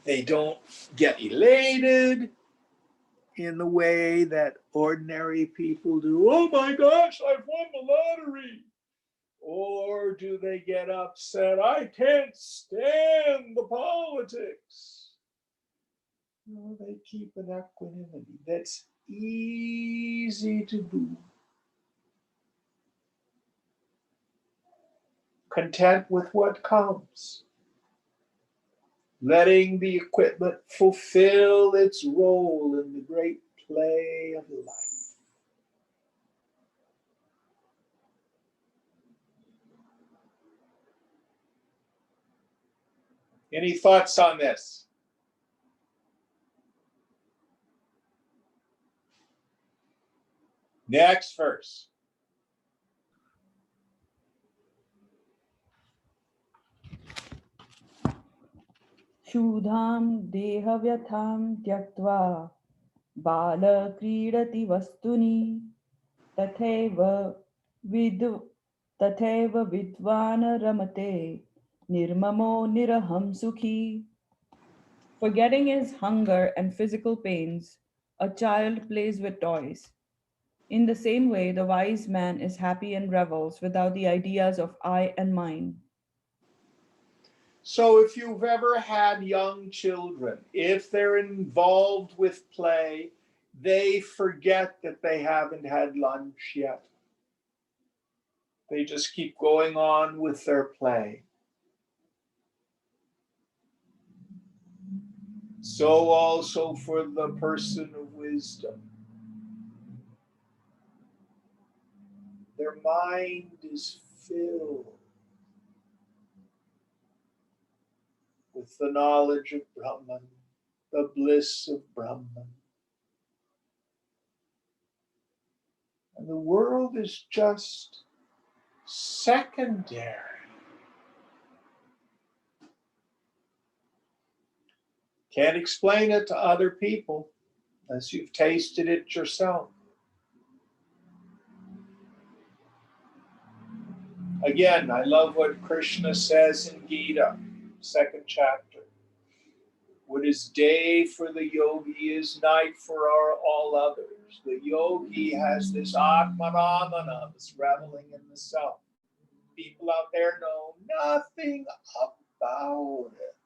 They don't get elated in the way that ordinary people do. Oh my gosh, I've won the lottery. Or do they get upset? I can't stand the politics. No, they keep an equanimity. That's easy to do. Content with what comes. Letting the equipment fulfill its role in the great play of life. Any thoughts on this? Next verse. क्षुधां देहव्यथां त्यक्त्वा बालक्रीडति वस्तुनि तथैव विद् तथैव विद्वान् रमते निर्ममो निरहं सुखी. Forgetting his hunger and physical pains, a child plays with toys. In the same way, the wise man is happy and revels without the ideas of I and mine. So if you've ever had young children, if they're involved with play, they forget that they haven't had lunch yet. They just keep going on with their play. So also for the person of wisdom. Their mind is filled with the knowledge of Brahman, the bliss of Brahman. And the world is just secondary. Can't explain it to other people unless you've tasted it yourself. Again, I love what Krishna says in Gita, second chapter. What is day for the yogi is night for all others. The yogi has this Atmaramana, this reveling in the self. People out there know nothing about it.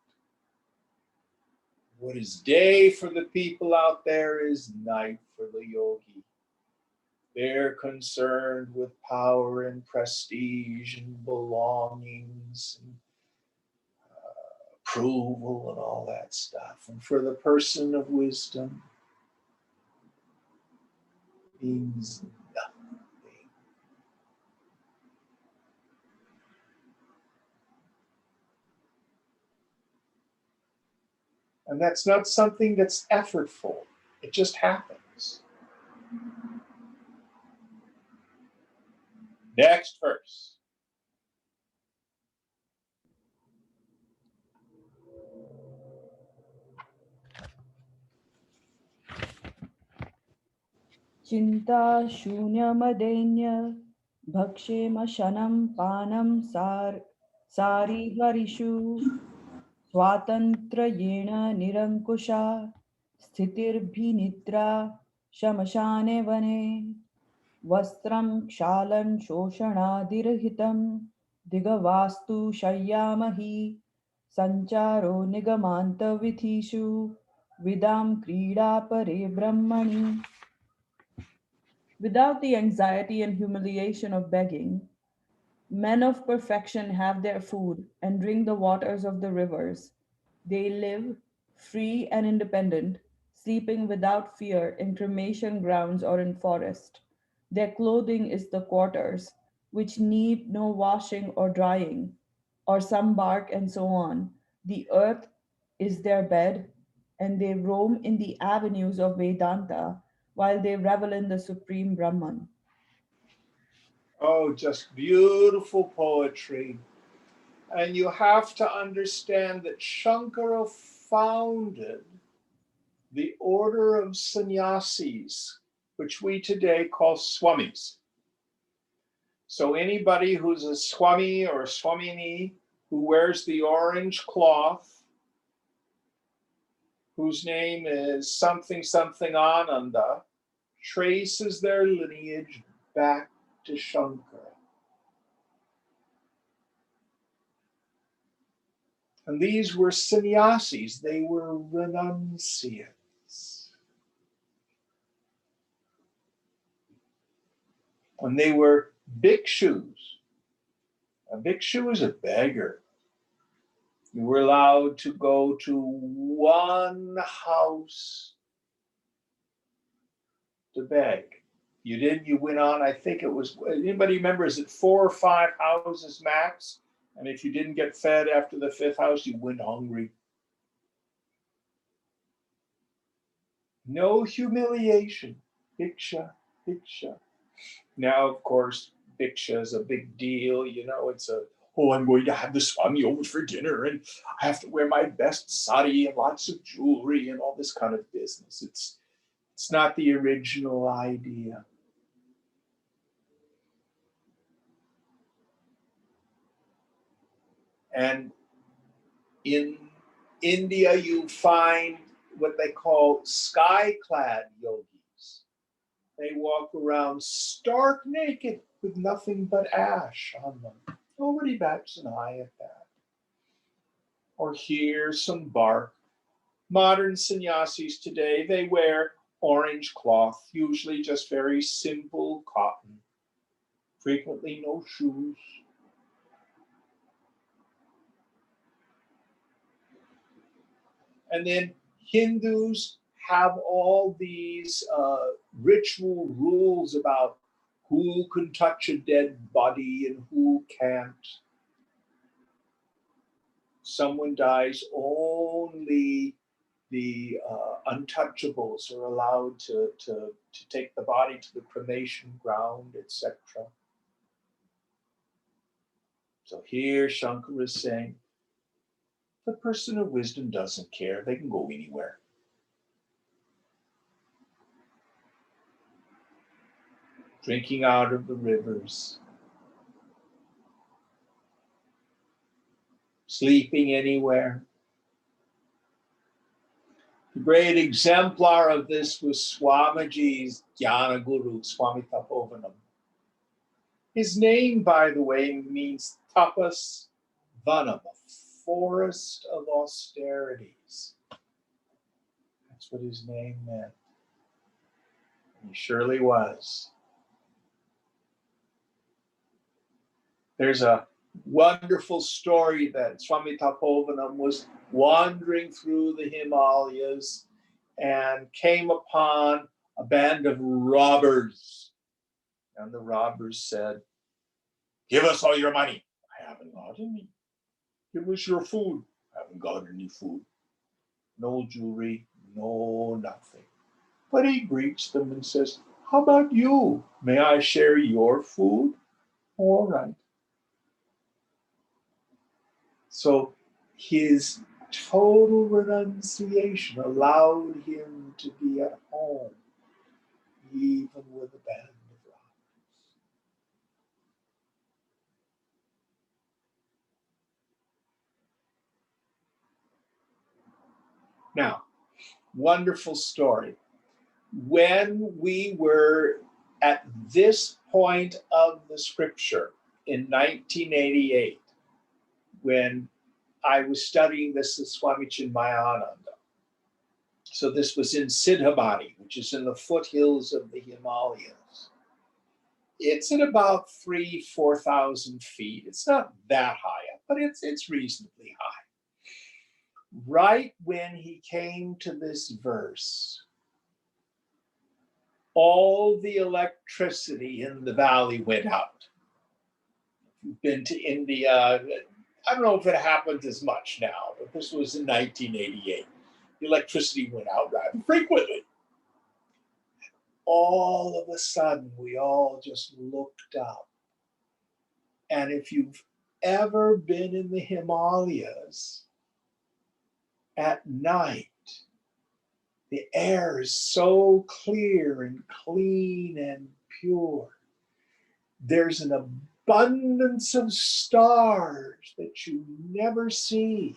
What is day for the people out there is night for the yogi. They're concerned with power and prestige and belongings and approval and all that stuff. And for the person of wisdom, means nothing. And that's not something that's effortful. It just happens. Next verse. चिन्ता शून्यमदैन्य भक्षेम शनं पानं सारिहरिषु स्वातन्त्र्येण निरङ्कुशा स्थितिर्भिनिद्रा शमशाने वने वस्त्रं क्षालन शोषणादिरहितं दिगवास्तु शय्यामहि सञ्चारो निगमान्तविधिषु विदां क्रीडा परे ब्रह्मणि. Without the anxiety and humiliation of begging, men of perfection have their food and drink the waters of the rivers. They live free and independent, sleeping without fear in cremation grounds or in forest. Their clothing is the quarters, which need no washing or drying, or some bark and so on. The earth is their bed, and they roam in the avenues of Vedanta while they revel in the supreme Brahman. Oh, just beautiful poetry. And you have to understand that Shankara founded the order of sannyasis, which we today call swamis. So anybody who's a swami or a swamini who wears the orange cloth whose name is something something Ananda, traces their lineage back to Shankara. And these were sannyasis, they were renunciates. And they were bhikshus. A bhikshu is a beggar. You were allowed to go to one house to beg. You didn't, you went on, I think it was, anybody remember, is it 4 or 5 houses max? And if you didn't get fed after the 5th house, you went hungry. No humiliation. Bhiksha, bhiksha. Now, of course, bhiksha is a big deal. You know, it's oh, I'm going to have the Swami over for dinner and I have to wear my best sari and lots of jewelry and all this kind of business. It's not the original idea. And in India, you find what they call sky-clad yogis. They walk around stark naked with nothing but ash on them. Nobody bats an eye at that. Or here's some bark. Modern sannyasis today, they wear orange cloth, usually just very simple cotton, frequently no shoes. And then Hindus have all these ritual rules about who can touch a dead body and who can't. Someone dies, only the untouchables are allowed to take the body to the cremation ground, etc. So here Shankara is saying, the person of wisdom doesn't care. They can go anywhere. Drinking out of the rivers, sleeping anywhere. The great exemplar of this was Swamiji's Jnana Guru, Swami Tapovanam. His name, by the way, means tapas vanam, a forest of austerities. That's what his name meant. And he surely was. There's a wonderful story that Swami Tapovanam was wandering through the Himalayas and came upon a band of robbers. And the robbers said, "Give us all your money." "I haven't got any." "Give us your food." "I haven't got any food." No jewelry, no nothing. But he greets them and says, "How about you? May I share your food?" "All right." So his total renunciation allowed him to be at home, even with a band of robbers. Now, wonderful story. When we were at this point of the scripture in 1988, when I was studying this with Swami Chinmayananda. So this was in Siddhabadi, which is in the foothills of the Himalayas. It's at about 4,000 feet. It's not that high up, but it's reasonably high. Right when he came to this verse, all the electricity in the valley went out. If you've been to India, I don't know if it happens as much now, but this was in 1988. The electricity went out rather frequently. All of a sudden, we all just looked up. And if you've ever been in the Himalayas at night, the air is so clear and clean and pure. There's an abundance of stars that you never see.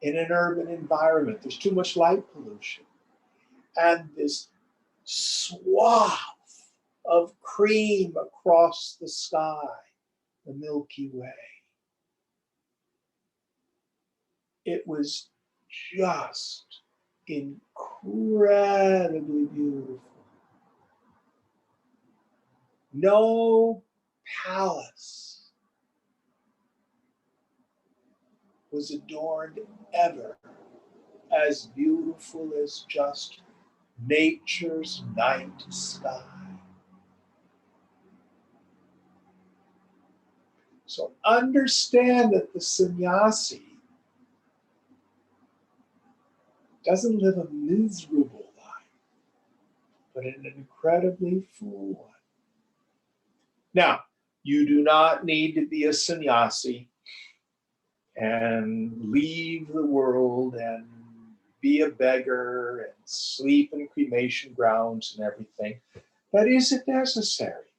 in an urban environment. There's too much light pollution. And this swath of cream across the sky, the Milky Way. It was just incredibly beautiful. No palace was adorned ever as beautiful as just nature's night sky. So understand that the sannyasi doesn't live a miserable life, but an incredibly full one. Now, you do not need to be a sannyasi and leave the world and be a beggar and sleep in cremation grounds and everything. That isn't necessary.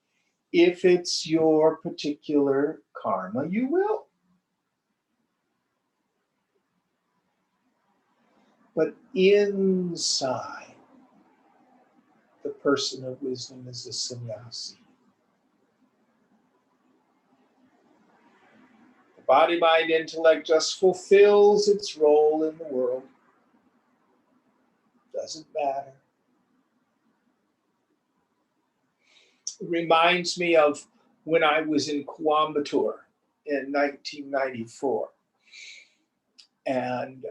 If it's your particular karma, you will. But inside, the person of wisdom is a sannyasi. The body, mind, intellect just fulfills its role in the world. Doesn't matter. It reminds me of when I was in Coimbatore in 1994. And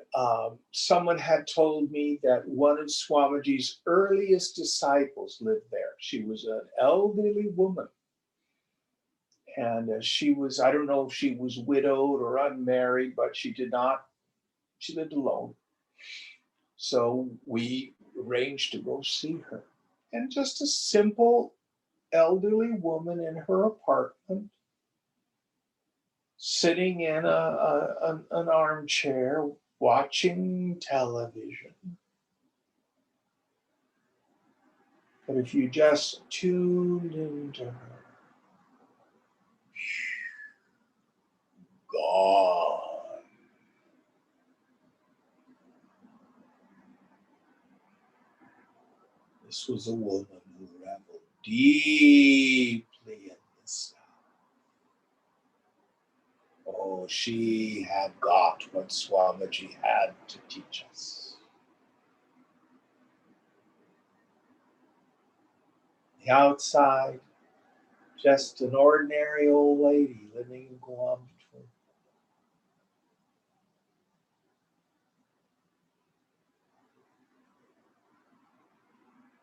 someone had told me that one of Swamiji's earliest disciples lived there. She was an elderly woman. And she was, I don't know if she was widowed or unmarried, but she lived alone. So we arranged to go see her. And just a simple elderly woman in her apartment, sitting in an armchair, watching television. But if you just tuned into her, gone. This was a woman who reveled deeply in the self. Oh, she had got what Swamiji had to teach us. The outside, just an ordinary old lady living in Coimbatore.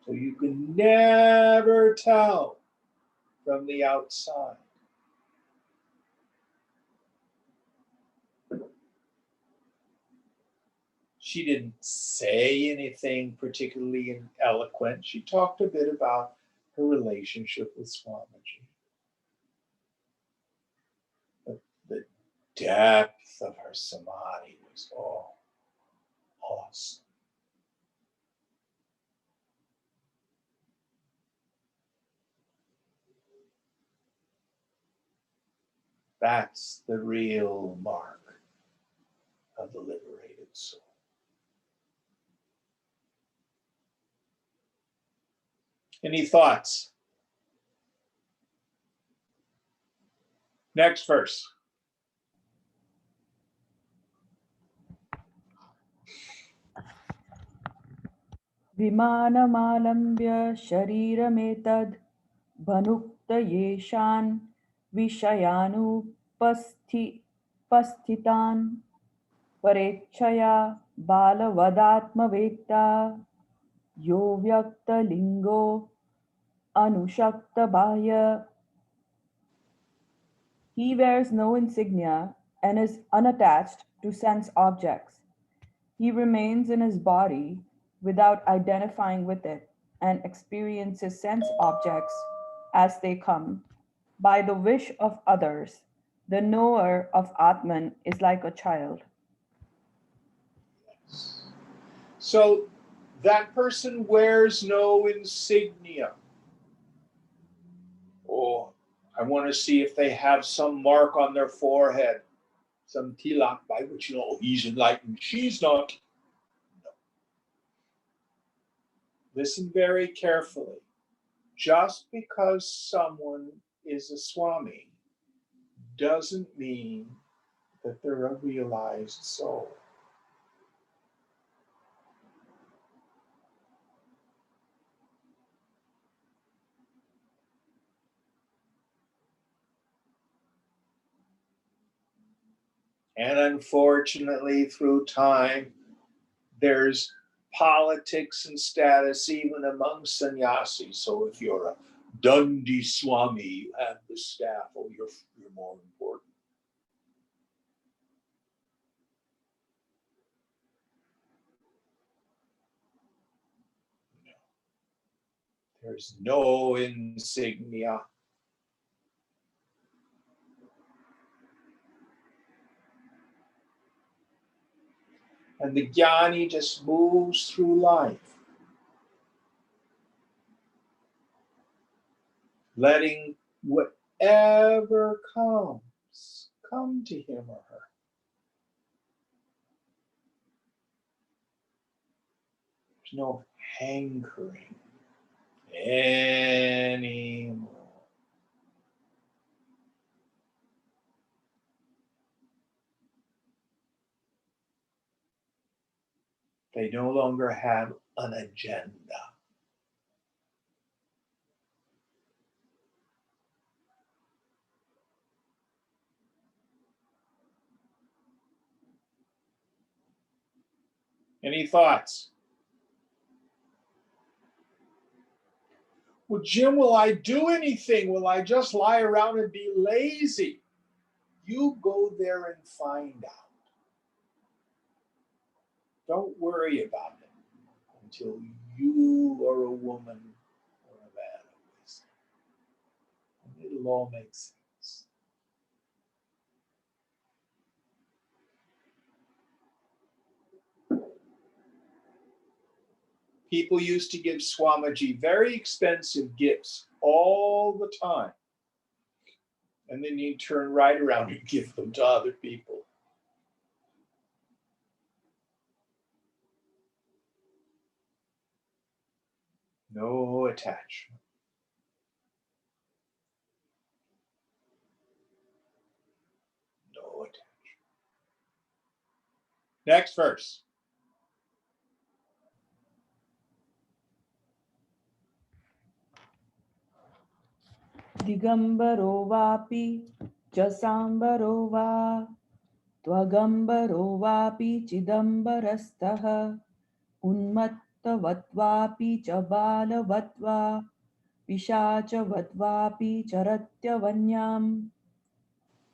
So you can never tell from the outside. She didn't say anything particularly eloquent. She talked a bit about her relationship with Swamiji. But the depth of her samadhi was awesome. That's the real mark of the liberated soul. Any thoughts? Next verse. विमानमालम्ब्य शरीरमेतद् भनुक्त येषान् विषयानुपस्थितान् परेच्छया बालवदात्मवेत्ता yo व्यक्तलिङ्गो अनुशक्तबाह्य. He wears no insignia and is unattached to sense objects. He remains in his body without identifying with it and experiences sense objects as they come. By the wish of others, the knower of Atman is like a child. So that person wears no insignia. Oh, I want to see if they have some mark on their forehead, some tilak by which, he's enlightened, she's not. No. Listen very carefully. Just because someone is a Swami doesn't mean that they're a realized soul. And unfortunately, through time, there's politics and status even among sannyasis. So if you're a Dundee Swami, you have the staff, you're more important. No. There's no insignia. And the jnani just moves through life, letting whatever comes come to him or her. There's no hankering anymore. They no longer have an agenda. Any thoughts? Well, Jim, will I do anything? Will I just lie around and be lazy? You go there and find out. Don't worry about it until you are a woman or a man of wisdom. And it'll all make sense. People used to give Swamiji very expensive gifts all the time. And then he'd turn right around and give them to other people. No attachment. No attachment. Next verse. दिगम्बरो वापि च साम्बरो वा त्वगम्बरो वापि चिदम्बरस्थः उन्मत्तवत्वापि च बालवत्वा पिशाचवद्वापि चरत्यवन्याम्.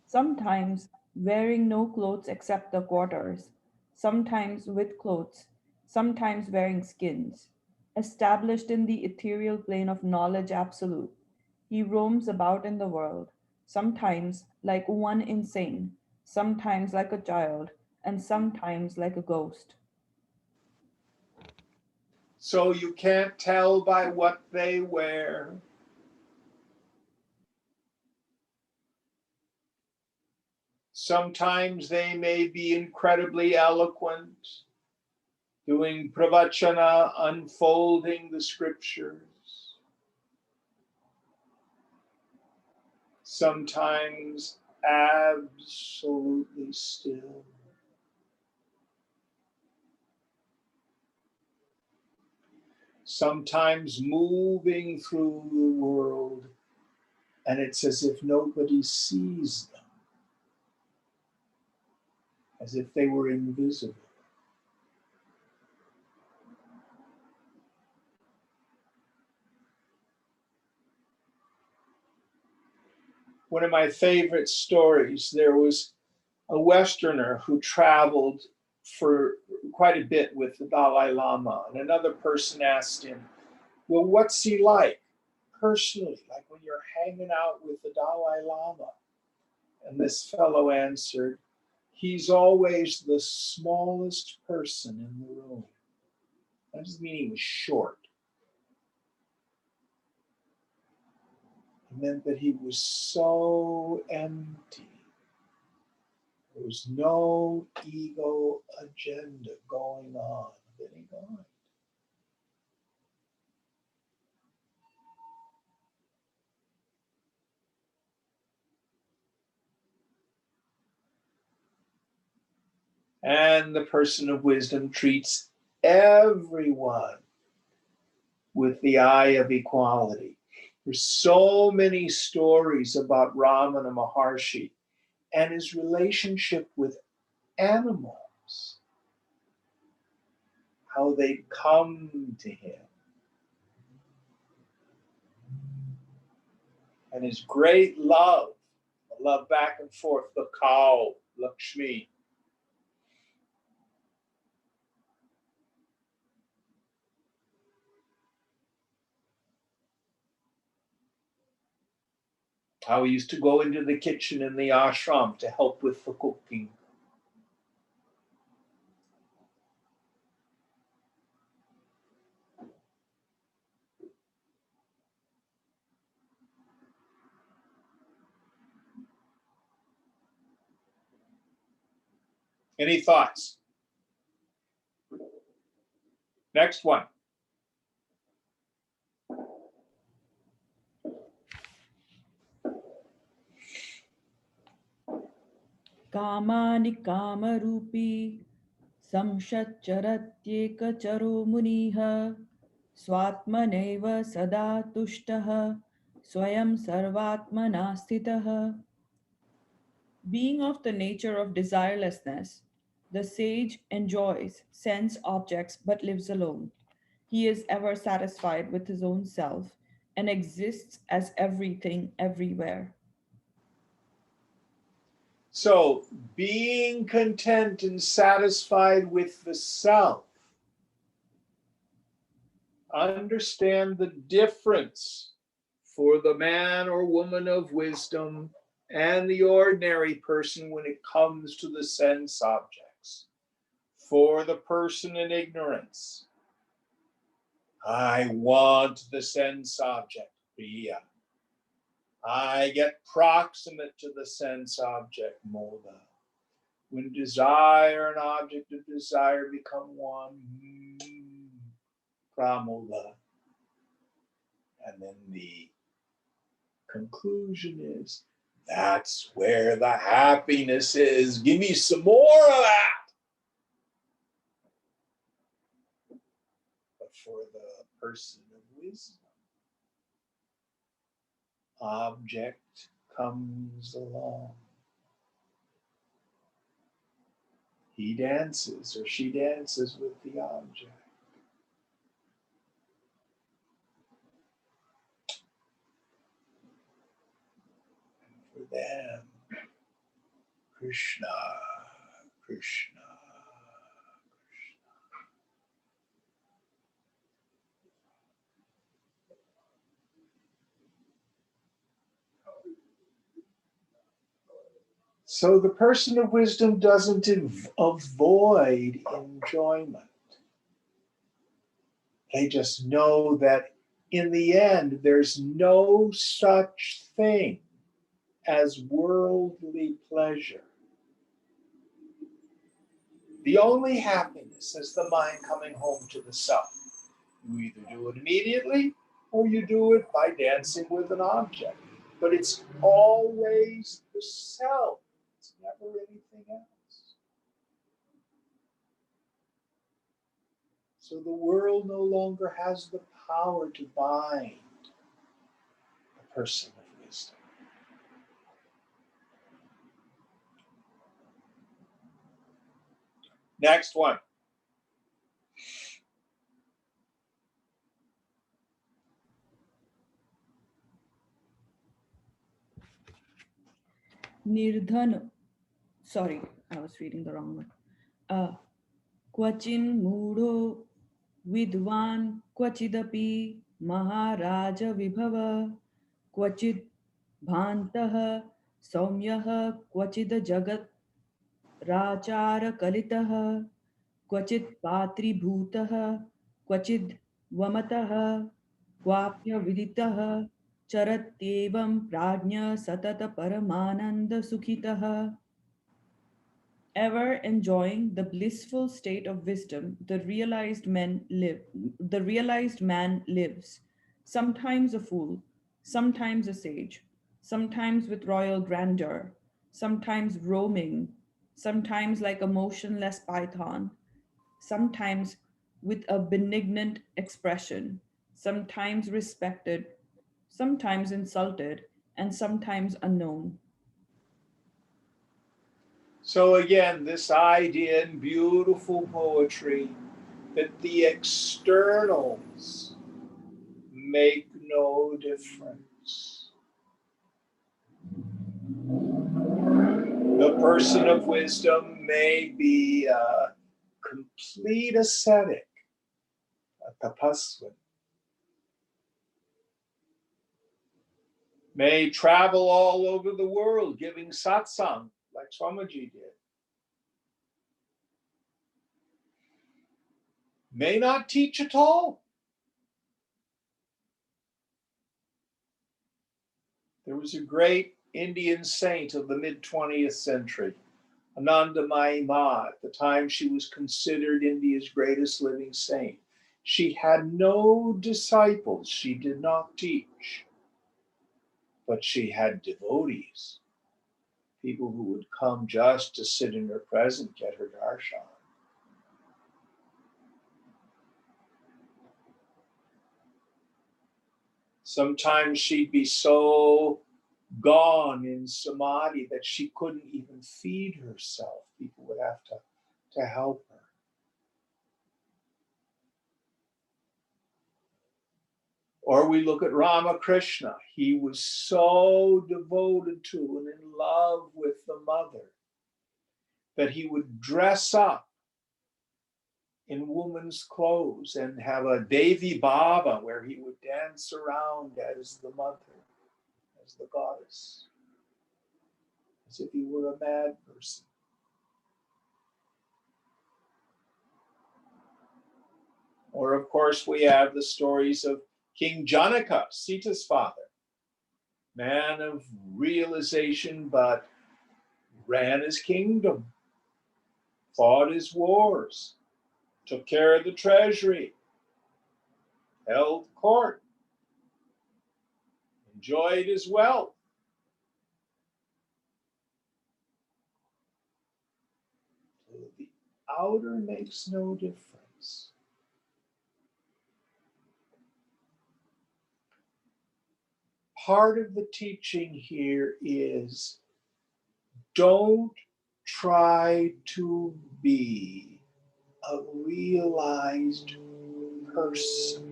Sometimes wearing no clothes except the quarters, sometimes with clothes, sometimes wearing skins. Established in the ethereal plane of knowledge absolute, he roams about in the world, sometimes like one insane, sometimes like a child, and sometimes like a ghost. So you can't tell by what they wear. Sometimes they may be incredibly eloquent, doing pravachana, unfolding the scriptures. Sometimes absolutely still. Sometimes moving through the world, and it's as if nobody sees them, as if they were invisible. One of my favorite stories, there was a Westerner who traveled for quite a bit with the Dalai Lama, and another person asked him, well, what's he like personally, like when you're hanging out with the Dalai Lama? And this fellow answered, he's always the smallest person in the room. That doesn't mean he was short. It meant that he was so empty, There's no ego agenda going on of any kind. And the person of wisdom treats everyone with the eye of equality. There's so many stories about Ramana Maharshi and his relationship with animals, how they come to him, and his great love back and forth, the cow, Lakshmi. How he used to go into the kitchen in the ashram to help with the cooking. Any thoughts? Next one. कामानि Kamrupi संशच्चरत्येकचरो मुनिः स्वात्मनैव सदा तुष्टः स्वयं सर्वात्मना स्थितः. Being of the nature of desirelessness, the sage enjoys sense objects but lives alone. He is ever satisfied with his own self and exists as everything everywhere. So, being content and satisfied with the self, understand the difference for the man or woman of wisdom and the ordinary person when it comes to the sense objects. For the person in ignorance, I want the sense object, Priya. I get proximate to the sense object, Moda. When desire and object of desire become one, Pramoda. And then the conclusion is that's where the happiness is. Give me some more of that. But for the person of wisdom, object comes along. He dances or she dances with the object. And for them, Krishna, Krishna, Krishna. So the person of wisdom doesn't avoid enjoyment. They just know that in the end, there's no such thing as worldly pleasure. The only happiness is the mind coming home to the self. You either do it immediately or you do it by dancing with an object. But it's always the self. It's never anything else. So the world no longer has the power to bind the person of wisdom. Next one. Nirdhan, sorry, I was reading the wrong one. Kvachin मूढ़ो विद्वान् क्वचिदपि महाराज विभव क्वचिद् भान्तः सौम्यः क्वचिद् जगत् राचारकलितः क्वचित् पात्रीभूतः क्वचिद् वमतः क्वाप्यविदितः चरत्येवं प्राज्ञ सतत परमानंद सुखितः. Ever enjoying the blissful state of wisdom, the realized man lives, sometimes a fool, sometimes a sage, sometimes with royal grandeur, sometimes roaming, sometimes like a motionless python, sometimes with a benignant expression, sometimes respected, sometimes insulted, and sometimes unknown. So again, this idea in beautiful poetry that the externals make no difference. The person of wisdom may be a complete ascetic, a tapaswan, may travel all over the world giving satsang like Swamiji did, may not teach at all. There was a great Indian saint of the mid 20th century, Anandamayi Ma. At the time, she was considered India's greatest living saint. She had no disciples, she did not teach, but she had devotees, people who would come just to sit in her presence, get her darshan. Sometimes she'd be so gone in samadhi that she couldn't even feed herself. People would have to help her. Or we look at Ramakrishna. He was so devoted to and in love with the mother that he would dress up in woman's clothes and have a Devi Baba where he would dance around as the mother, as the goddess, as if he were a mad person. Or, of course, we have the stories of King Janaka, Sita's father, man of realization, but ran his kingdom, fought his wars, took care of the treasury, held court, enjoyed his wealth. So the outer makes no difference. Part of the teaching here is don't try to be a realized person.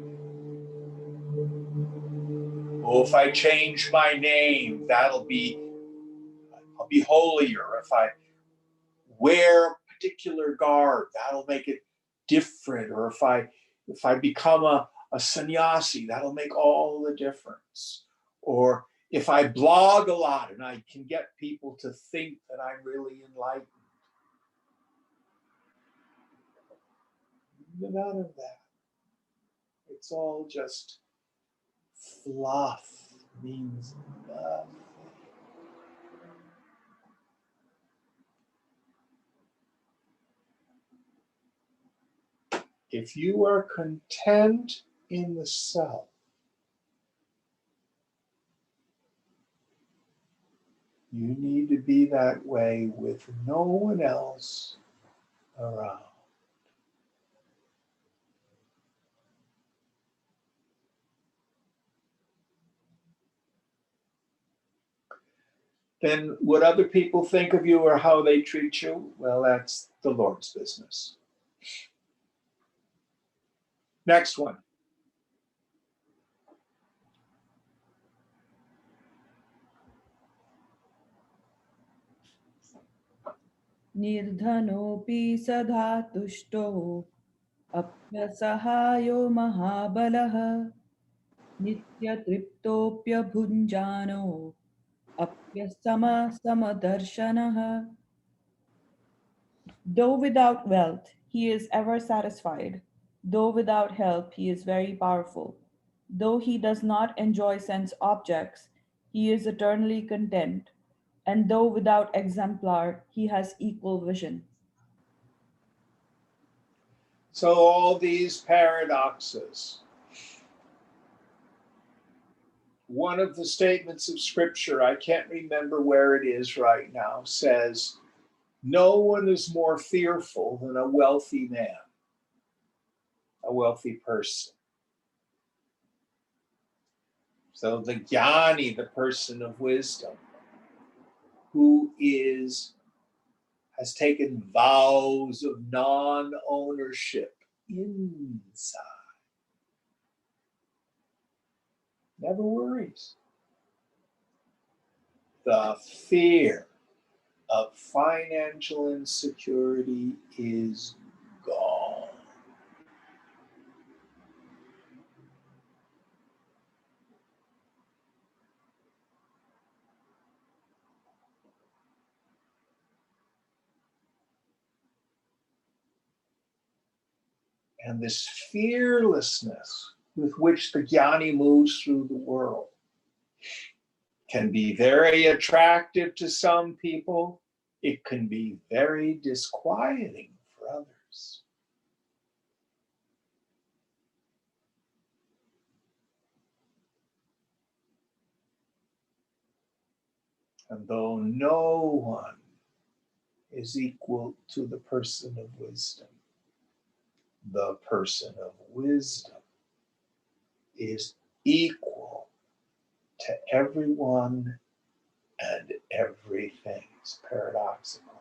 Oh, if I change my name, I'll be holier. If I wear a particular garb, that'll make it different. Or if I become a sannyasi, that'll make all the difference. Or if I blog a lot and I can get people to think that I'm really enlightened. None of that. It's all just fluff, means nothing. If you are content in the self, you need to be that way with no one else around. Then what other people think of you or how they treat you, well, that's the Lord's business. Next one. निर्धनोऽपि सदा तुष्टो अप्यसहायो महाबलः नित्यतृप्तोऽप्यभुञ्जानो अप्यसमसमदर्शनः. Though without wealth, he is ever satisfied. Though without help, he is very powerful. Though he does not enjoy sense objects, he is eternally content. and though without exemplar, he has equal vision. So all these paradoxes. One of the statements of scripture, I can't remember where it is right now, says, no one is more fearful than a wealthy man, a wealthy person. So the jnani, the person of wisdom, who has taken vows of non-ownership inside, never worries. The fear of financial insecurity is gone. And this fearlessness with which the jnani moves through the world can be very attractive to some people. It can be very disquieting for others. And though no one is equal to the person of wisdom, the person of wisdom is equal to everyone and everything. It's paradoxical.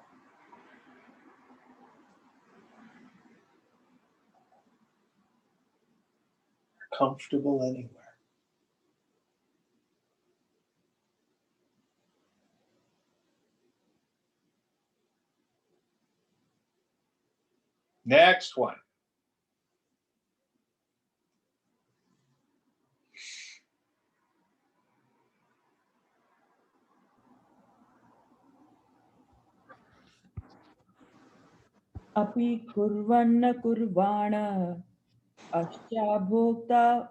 Comfortable anywhere. Next one. Api kurvanna kurvana asyabhokta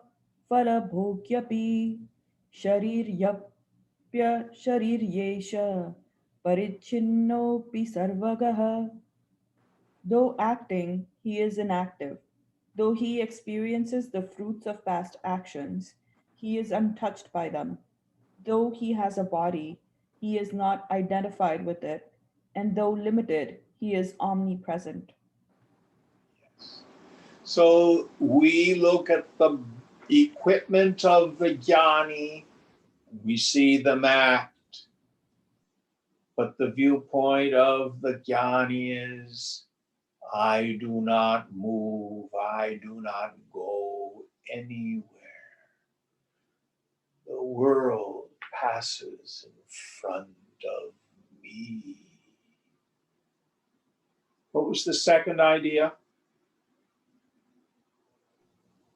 falabhokyapi shariryapya shariryesha parichinnopi sarvagaha. Though acting, he is inactive. Though he experiences the fruits of past actions, he is untouched by them. Though he has a body, he is not identified with it, and though limited, he is omnipresent. So we look at the equipment of the jnani, we see them act, but the viewpoint of the jnani is, I do not move, I do not go anywhere. The world passes in front of me. What was the second idea?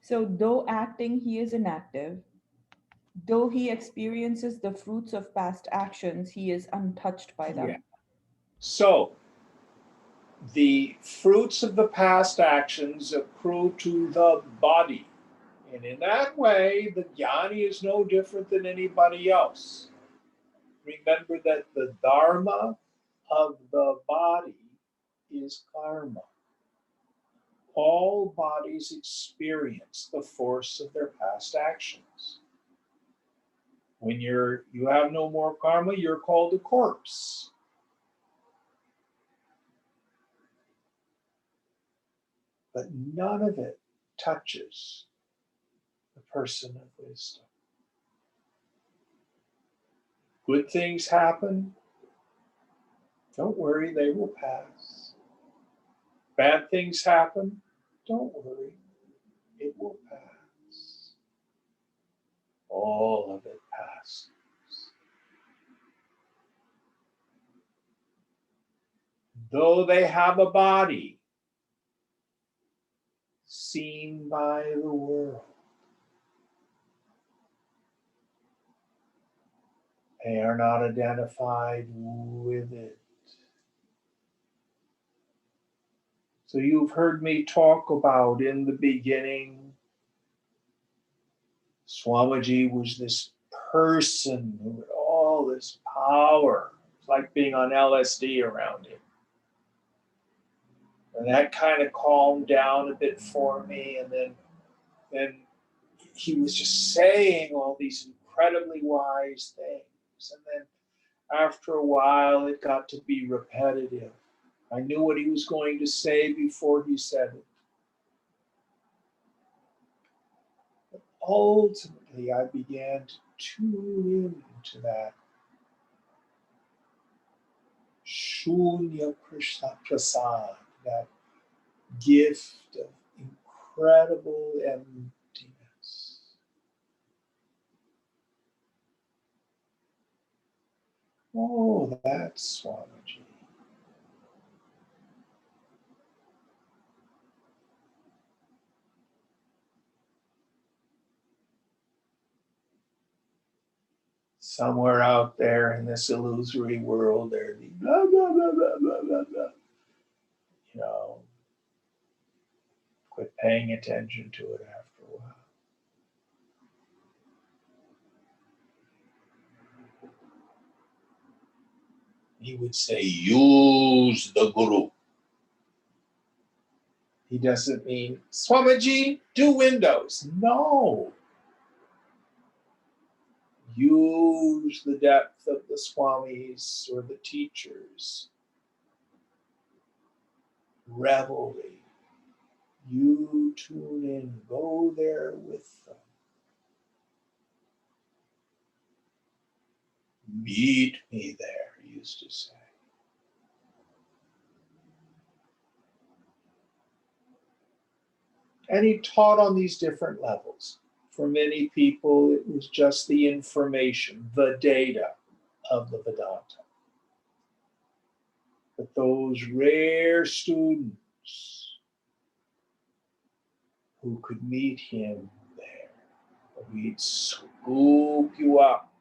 So, though acting, he is inactive. Though he experiences the fruits of past actions, he is untouched by Yeah. them. So the fruits of the past actions accrue to the body. And in that way, the jnani is no different than anybody else. Remember that the dharma of the body is karma. All bodies experience the force of their past actions. When you have no more karma, you're called a corpse. But none of it touches the person of wisdom. Good things happen. Don't worry, they will pass. Bad things happen. Don't worry, it will pass. All of it passes. Though they have a body seen by the world, they are not identified with it. So you've heard me talk about in the beginning, Swamiji was this person who had all this power. like being on LSD around him. And that kind of calmed down a bit for me. And then he was just saying all these incredibly wise things. And then after a while, it got to be repetitive. I knew what he was going to say before he said it. But ultimately, I began to tune into that Shunya Prasad, that gift of incredible emptiness. Oh, that's Swamiji. Somewhere out there in this illusory world, there'd be blah, blah, blah, blah, blah, blah, blah. You know, quit paying attention to it after a while. He would say, use the Guru. He doesn't mean, Swamiji, do windows. No. Use the depth of the Swamis or the teachers. Revelry. You tune in, go there with them. Meet me there, he used to say. And he taught on these different levels. For many people, it was just the information, the data of the Vedanta. But those rare students who could meet him there, he'd scoop you up,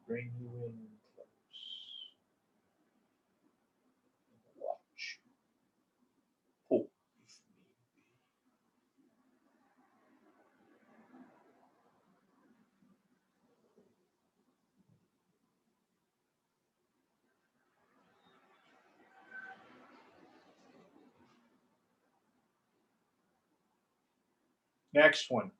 bring you in close, and watch you hope if need be. Next one.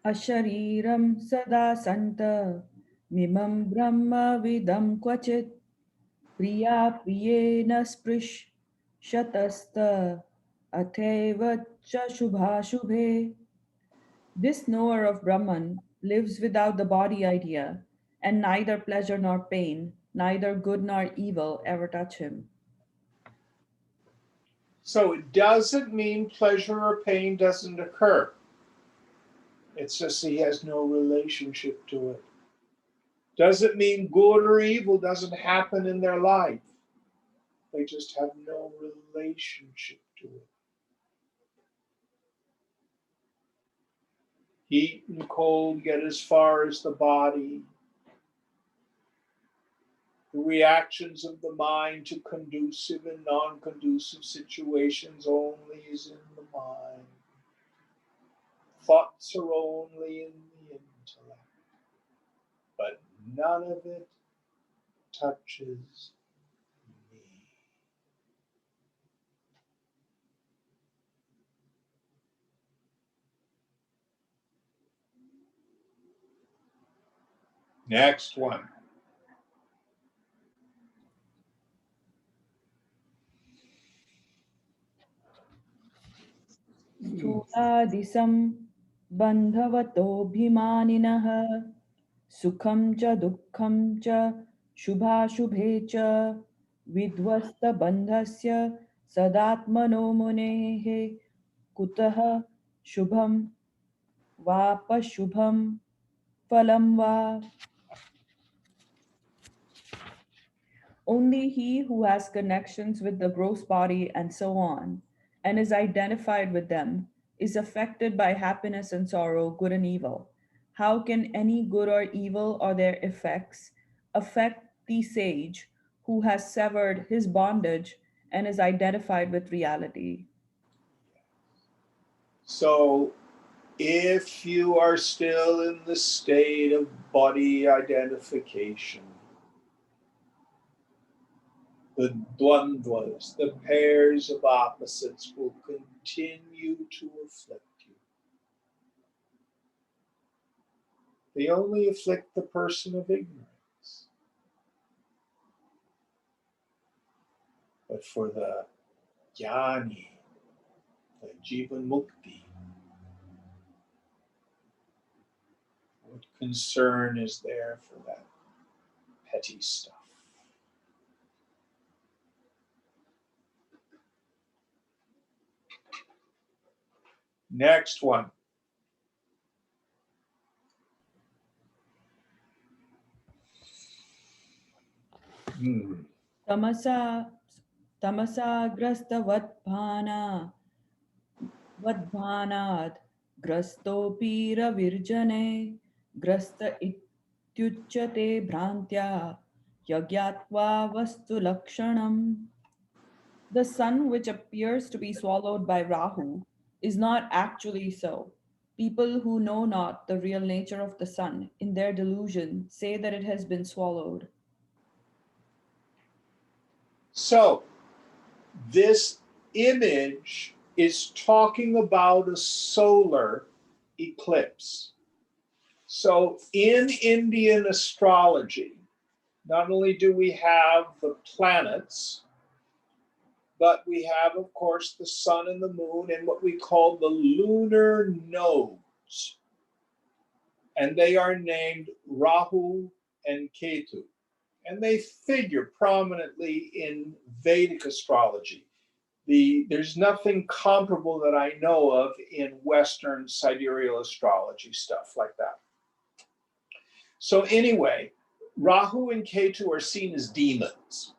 अशरीरं सदा सन्त मिमं ब्रह्मविदं क्वचित् प्रिया प्रियेण स्पृशतस्त अथैव च शुभाशुभे. This knower of Brahman lives without the body idea, and neither pleasure nor pain, neither good nor evil ever touch him. So it doesn't mean pleasure or pain doesn't occur. It's just he has no relationship to it. Doesn't mean good or evil doesn't happen in their life. They just have no relationship to it. Heat and cold get as far as the body. The reactions of the mind to conducive and non-conducive situations only is in the mind. Thoughts are only in the intellect. But none of it touches me. Next one. स्थूलादिशं बन्धवतोऽभिमानिनः सुखं च दुःखं च शुभाशुभे च विध्वस्तबन्धस्य सदात्मनो मुनेः कुतः शुभं वापशुभं फलं वा. Only he who has connections with the gross body and so on, and is identified with them, is affected by happiness and sorrow, good and evil. How can any good or evil or their effects affect the sage who has severed his bondage and is identified with reality. So if you are still in the state of body identification, the dvandvas, the pairs of opposites, will continue to afflict you. They only afflict the person of ignorance. But for the jnani, the jivan mukti, what concern is there for that petty stuff? Next one. Tamasa Tamasagrastavatvana Vadbhanat Grastopi Ravirjane Grasta Ityuchyate Bhrantya Yagyatva Vastu Lakshanam. The sun, which appears to be swallowed by Rahu, is not actually so. People who know not the real nature of the sun, in their delusion, say that it has been swallowed. So, this image is talking about a solar eclipse. So, in Indian astrology, not only do we have the planets, but we have, of course, the sun and the moon and what we call the lunar nodes. And they are named Rahu and Ketu. And they figure prominently in Vedic astrology. There's nothing comparable that I know of in Western sidereal astrology, stuff like that. So anyway, Rahu and Ketu are seen as demons.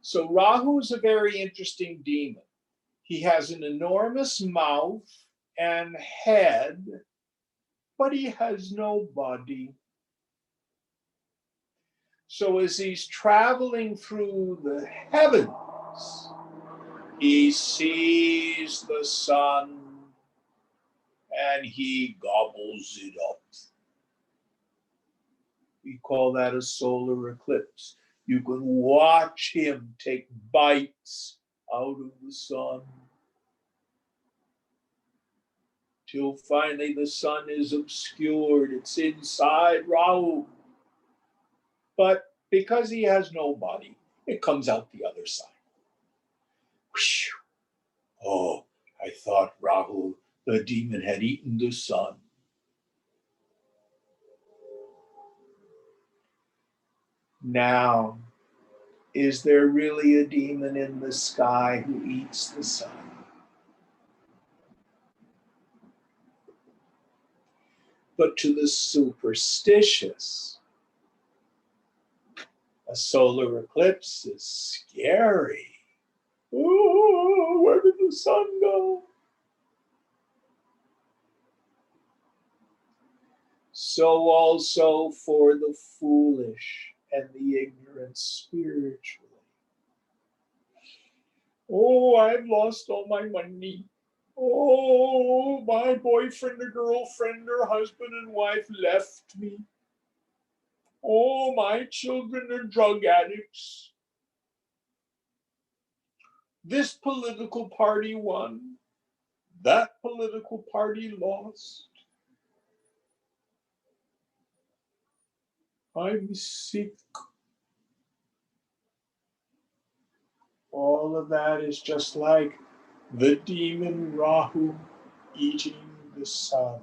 So Rahu is a very interesting demon. He has an enormous mouth and head, but he has no body. So as he's traveling through the heavens, he sees the sun and he gobbles it up. We call that a solar eclipse. You can watch him take bites out of the sun till finally the sun is obscured. It's inside Rahu. But because he has no body, it comes out the other side. Whew. Oh, I thought Rahu, the demon, had eaten the sun. Now, is there really a demon in the sky who eats the sun? But to the superstitious, a solar eclipse is scary. Oh, where did the sun go? So also for the foolish and the ignorant spiritually. Oh, I've lost all my money. Oh, my boyfriend or girlfriend or husband and wife left me. Oh, my children are drug addicts. This political party won. That political party lost. I'm sick. All of that is just like the demon Rahu eating the sun.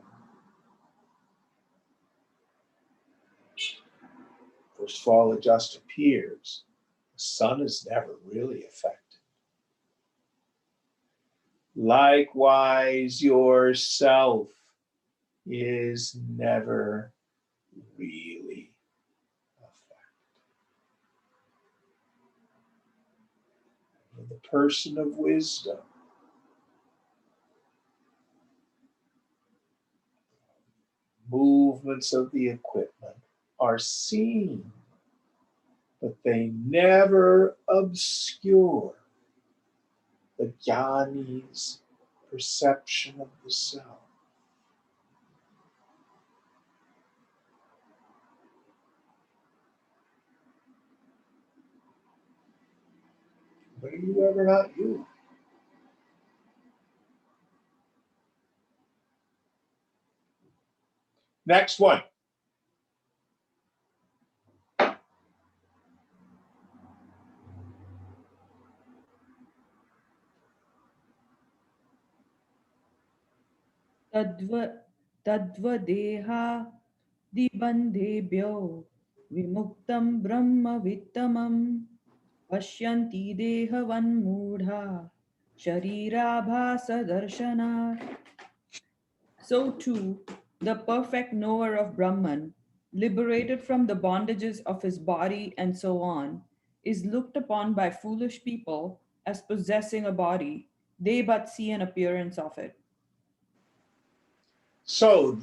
First of all, it just appears. The sun is never really affected. Likewise, yourself is never really affected. For the person of wisdom, movements of the equipment are seen, but they never obscure the jnani's perception of the self. But are you ever not you? Next one. Tadva tadvadeha dibandhebhyo vimuktam brahma vittamam pashyanti dehavan mudha sharirabhasa darshana. So too, the perfect knower of Brahman, liberated from the bondages of his body and so on, is looked upon by foolish people as possessing a body. They but see an appearance of it. So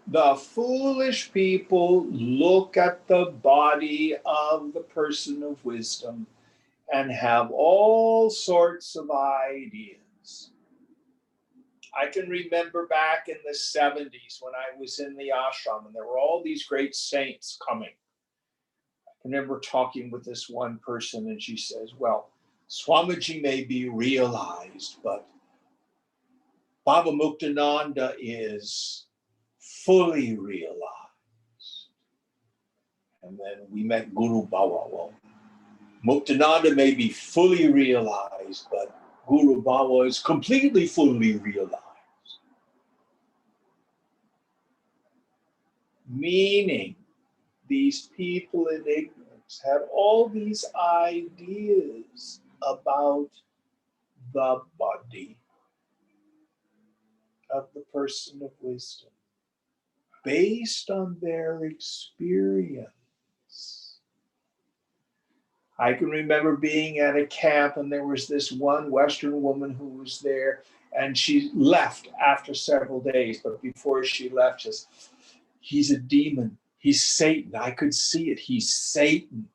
the foolish people look at the body of the person of wisdom and have all sorts of ideas. I can remember back in the 70s when I was in the ashram and there were all these great saints coming. I remember talking with this one person and she says, well, Swamiji may be realized, but Baba Muktananda is fully realized. And then we met Guru Baba. Well, Muktananda may be fully realized, but Guru Baba is completely fully realized. Meaning, these people in ignorance had all these ideas about the body of the person of wisdom based on their experience. I can remember being at a camp and there was this one Western woman who was there and she left after several days, but before she left, just, he's a demon. He's Satan. I could see it. He's Satan.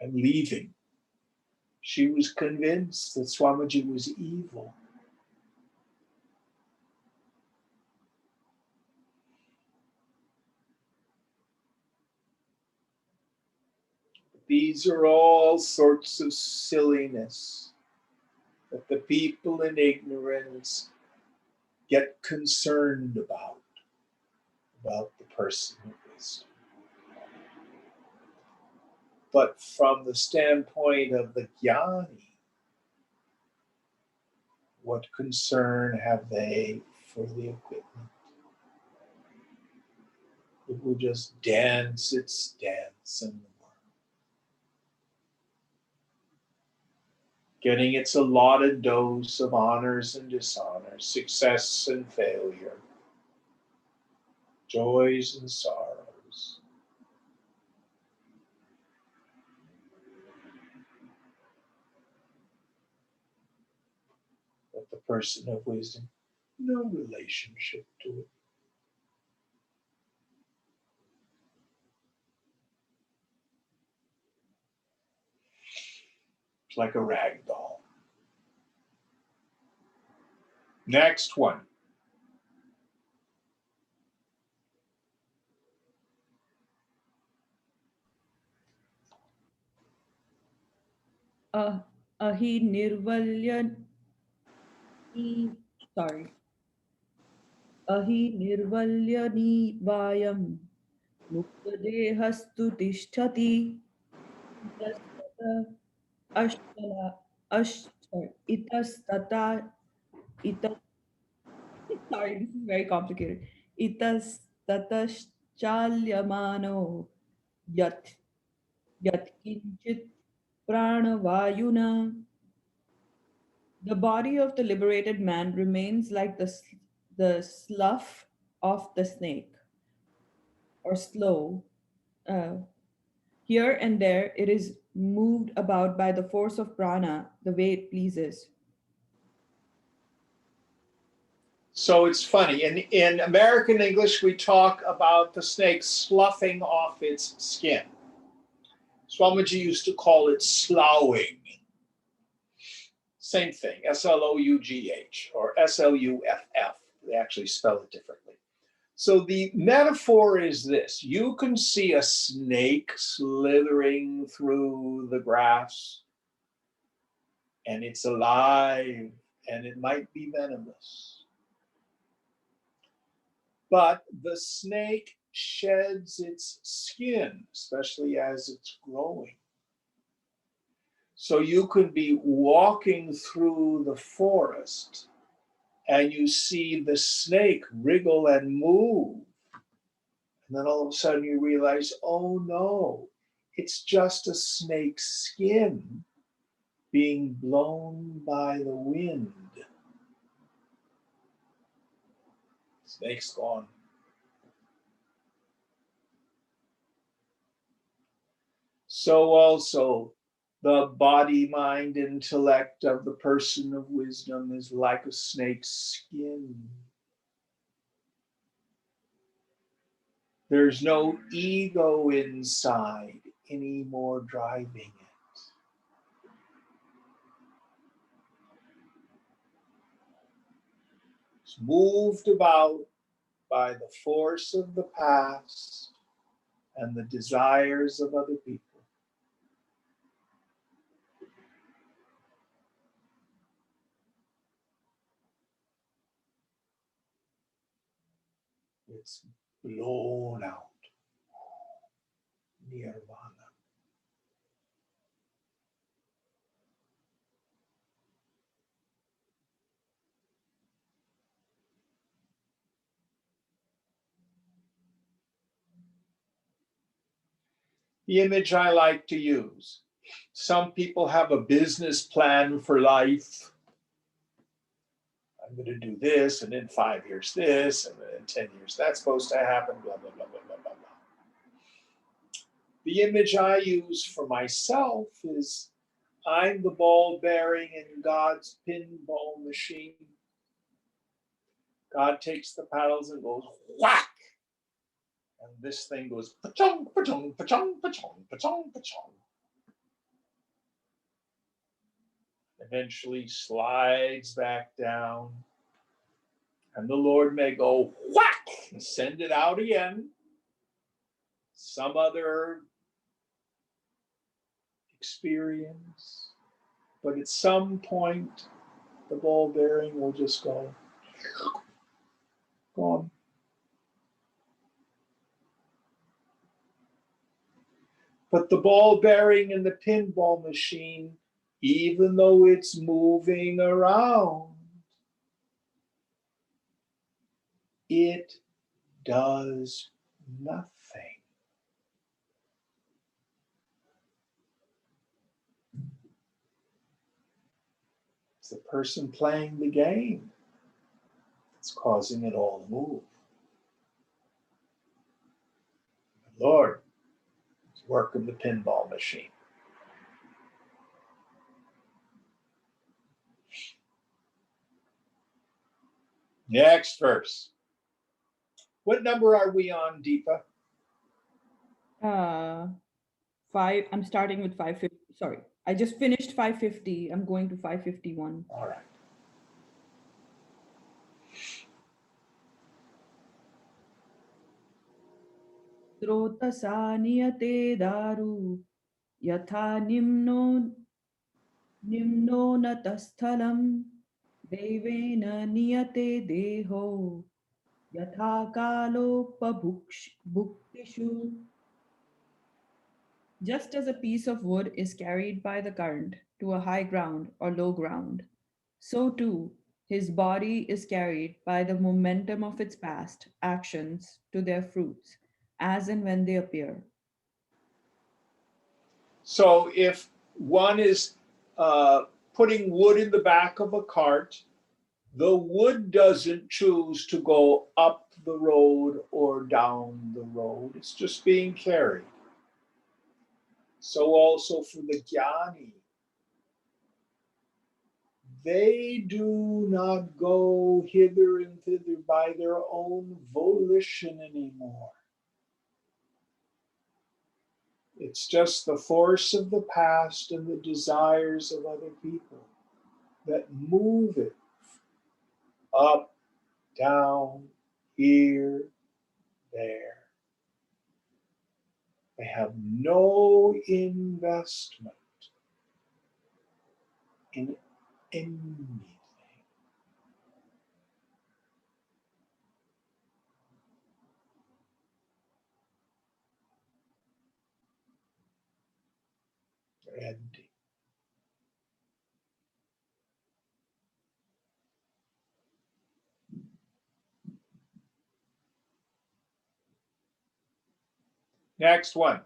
I'm leaving. She was convinced that Swamiji was evil. These are all sorts of silliness that the people in ignorance get concerned about the person of wisdom. But from the standpoint of the jnani, what concern have they for the equipment? It will just dance its dance in the world, getting its allotted dose of honors and dishonors, success and failure, joys and sorrows. But the person of wisdom, no relationship to it. It's like a rag doll. Next one. Ah, ahi nirvalya ni, sorry, ahi nirvalya ni vayam muktadehastu tishtati itastata ashtala sorry, itastata itas sorry, this is very complicated. Itastatashchalyamano yat yat kinchit pranavayuna. The body of the liberated man remains like the slough of the snake, or slow. Uh, Here and there, it is moved about by the force of prana the way it pleases. So it's funny. In American English, we talk about the snake sloughing off its skin. Swamiji used to call it sloughing. Same thing, S-L-O-U-G-H or S-L-U-F-F. They actually spell it differently. So the metaphor is this. You can see a snake slithering through the grass, and it's alive, and it might be venomous. But the snake sheds its skin, especially as it's growing. So you could be walking through the forest and you see the snake wriggle and move. And then all of a sudden you realize, oh no, it's just a snake's skin being blown by the wind. Snake's gone. So also, the body, mind, intellect of the person of wisdom is like a snake's skin. There's no ego inside anymore driving it. It's moved about by the force of the past and the desires of other people. It's blown out. Nirvana. The image I like to use. Some people have a business plan for life. I'm going to do this, and in 5 years this, and in 10 years that's supposed to happen, blah, blah, blah, blah, blah, blah, blah. The image I use for myself is I'm the ball bearing in God's pinball machine. God takes the paddles and goes whack. And this thing goes pa-chung, pa-chung, pa-chung, pa-chung, pa-chung, pa-chung. Eventually slides back down. And the Lord may go whack and send it out again. Some other experience. But at some point, the ball bearing will just go gone. But the ball bearing in the pinball machine, even though it's moving around, it does nothing. It's the person playing the game that's causing it all to move. The Lord is working the pinball machine. Next verse. What number are we on, Deepa? Five. I'm starting with 550. Sorry, I just finished 550. I'm going to 551. All right. Srotasa niyate daru yatha nimno natasthalam devena niyate deho yatha kalo bhuktishu. Just as a piece of wood is carried by the current to a high ground or low ground, so too his body is carried by the momentum of its past actions to their fruits, as and when they appear. So if one is putting wood in the back of a cart, the wood doesn't choose to go up the road or down the road. It's just being carried. So also for the jnani, they do not go hither and thither by their own volition anymore. It's just the force of the past and the desires of other people that move it up, down, here, there. They have no investment in anything. They're empty. Next one.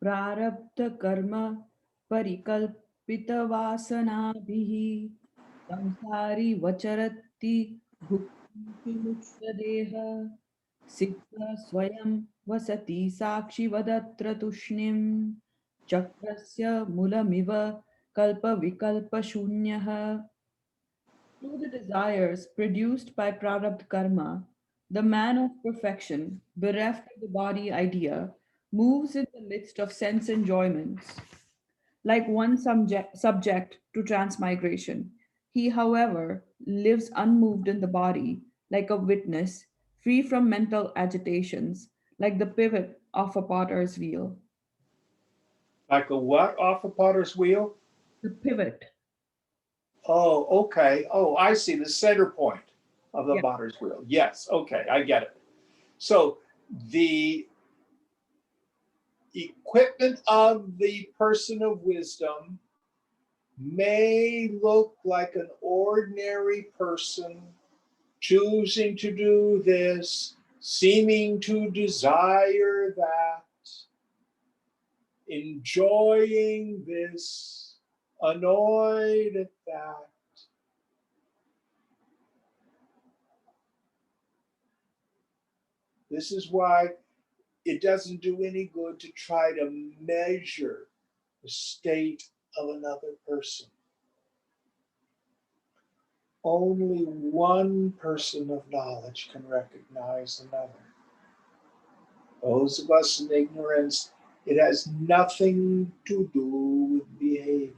प्रारब्ध कर्म परिकल्पित वासनाभिः संसारी वचरति भुक्तिषु मुष्यदेह सिद्ध स्वयं वसति साक्षिवदत्र तूष्णीं चक्रस्य मूलमिव कल्पविकल्पशून्यः. Through the desires produced by prarabdha karma, the man of perfection, bereft of the body idea, moves in the midst of sense enjoyments, like one subject to transmigration. He, however, lives unmoved in the body, like a witness, free from mental agitations, like the pivot of a potter's wheel. Like a what off a potter's wheel? The pivot. Oh, okay. Oh, I see. The center point of the Yeah. potter's wheel. Yes. Okay. I get it. So the equipment of the person of wisdom may look like an ordinary person choosing to do this, seeming to desire that, enjoying this, annoyed at that. This is why it doesn't do any good to try to measure the state of another person. Only one person of knowledge can recognize another. Those of us in ignorance, it has nothing to do with behavior.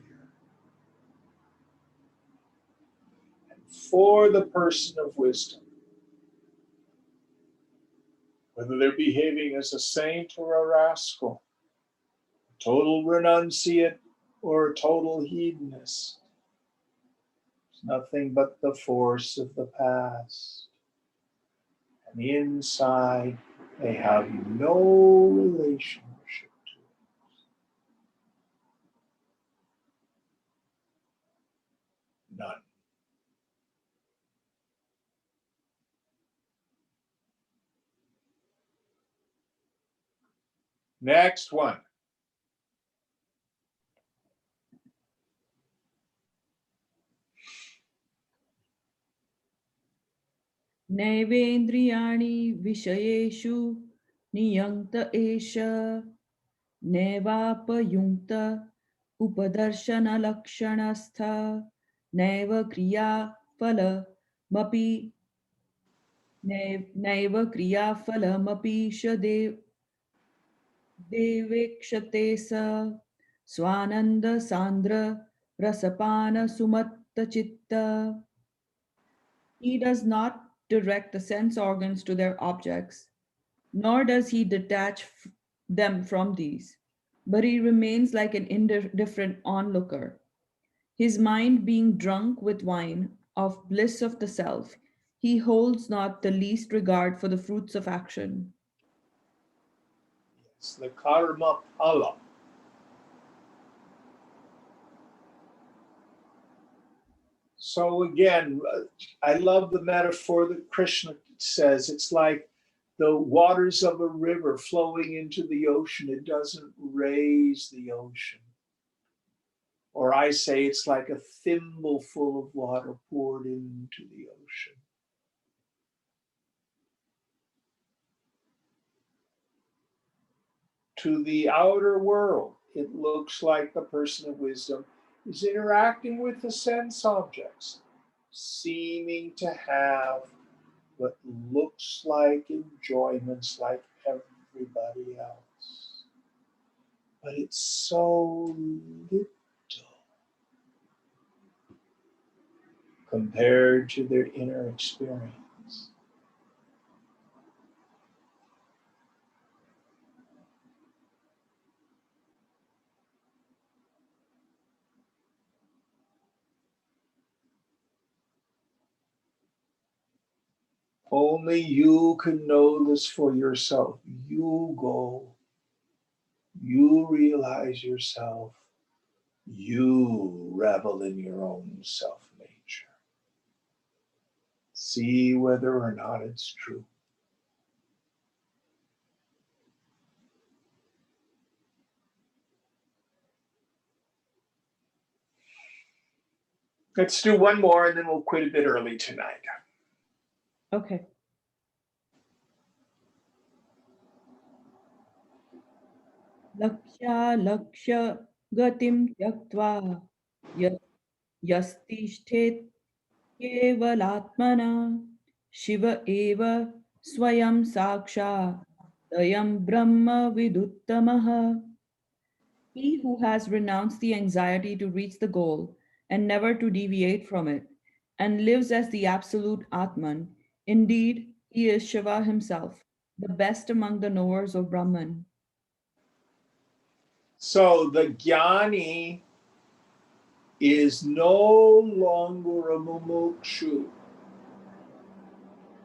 And for the person of wisdom, whether they're behaving as a saint or a rascal, a total renunciate or a total hedonist, it's nothing but the force of the past. And inside, they have no relationship to it. None. Next one. नैवेन्द्रियाणि विषयेषु नियन्त एष नैवापयुक्त उपदर्शनलक्षणस्थ नैव क्रियाफलमपि नैव क्रियाफलमपि श देवेक्षते स स्वानन्दसान्द्र रसपानसुमत्तचित्त. He does not direct the sense organs to their objects, nor does he detach them from these, but he remains like an indifferent onlooker. His mind being drunk with wine of bliss of the self, he holds not the least regard for the fruits of action. It's the karma phala. So again, I love the metaphor that Krishna says. It's like the waters of a river flowing into the ocean. It doesn't raise the ocean. Or I say it's like a thimble full of water poured into the ocean. To the outer world, it looks like the person of wisdom is interacting with the sense objects, seeming to have what looks like enjoyments like everybody else. But it's so little compared to their inner experience. Only you can know this for yourself. You go, you realize yourself, you revel in your own self nature. See whether or not it's true. Let's do one more and then we'll quit a bit early tonight. Okay. Lakshya lakshya gatim tyaktva ya- yastishtet kevalatmana Shiva eva swayam saksha dayam brahma viduttamaha. He who has renounced the anxiety to reach the goal and never to deviate from it, and lives as the absolute Atman, indeed, he is Shiva himself, the best among the knowers of Brahman. So the jnani is no longer a mumukshu.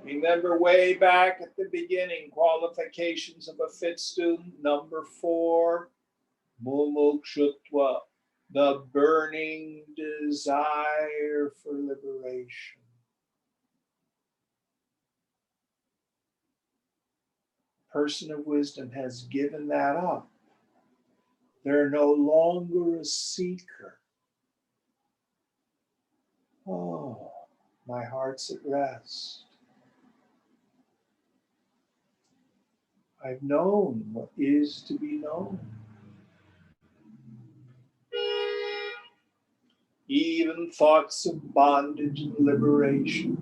Remember way back at the beginning, qualifications of a fit student, number 4, mumukshutva, the burning desire for liberation. Person of wisdom has given that up. They're no longer a seeker. Oh, my heart's at rest. I've known what is to be known. Even thoughts of bondage and liberation,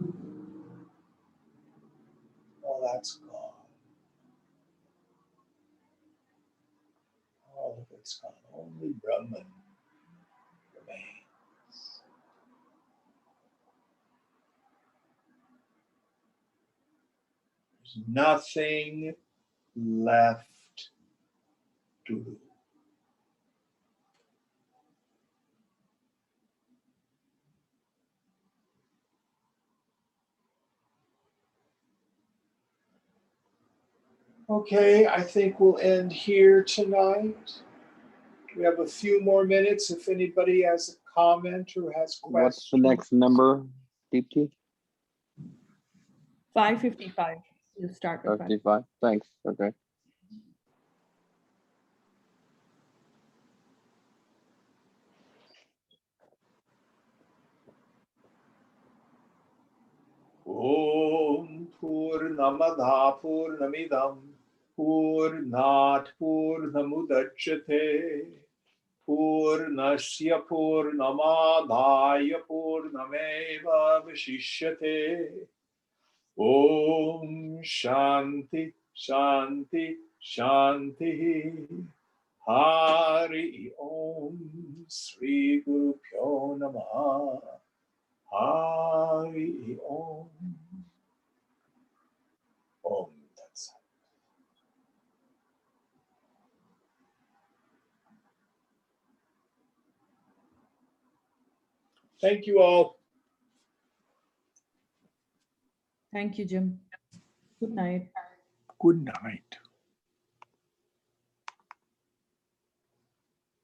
all that's gone. All of it's gone. Only Brahman remains. There's nothing left to do. Okay, I think we'll end here tonight. We have a few more minutes if anybody has a comment or has questions. What's the next number, Deepti? 555. We'll start with 55. Thanks. Okay. Om Purnamada Purnamidam Purnat Purnamudachyate Purnasya Purnamadaya Purnameva Vishishyate. Om Shanti Shanti Shanti. Hari Om Sri Guru Pyo Namaha. Hari Om. Om Tat Sat. Thank you all. Thank you, Jim. Good night. Good night.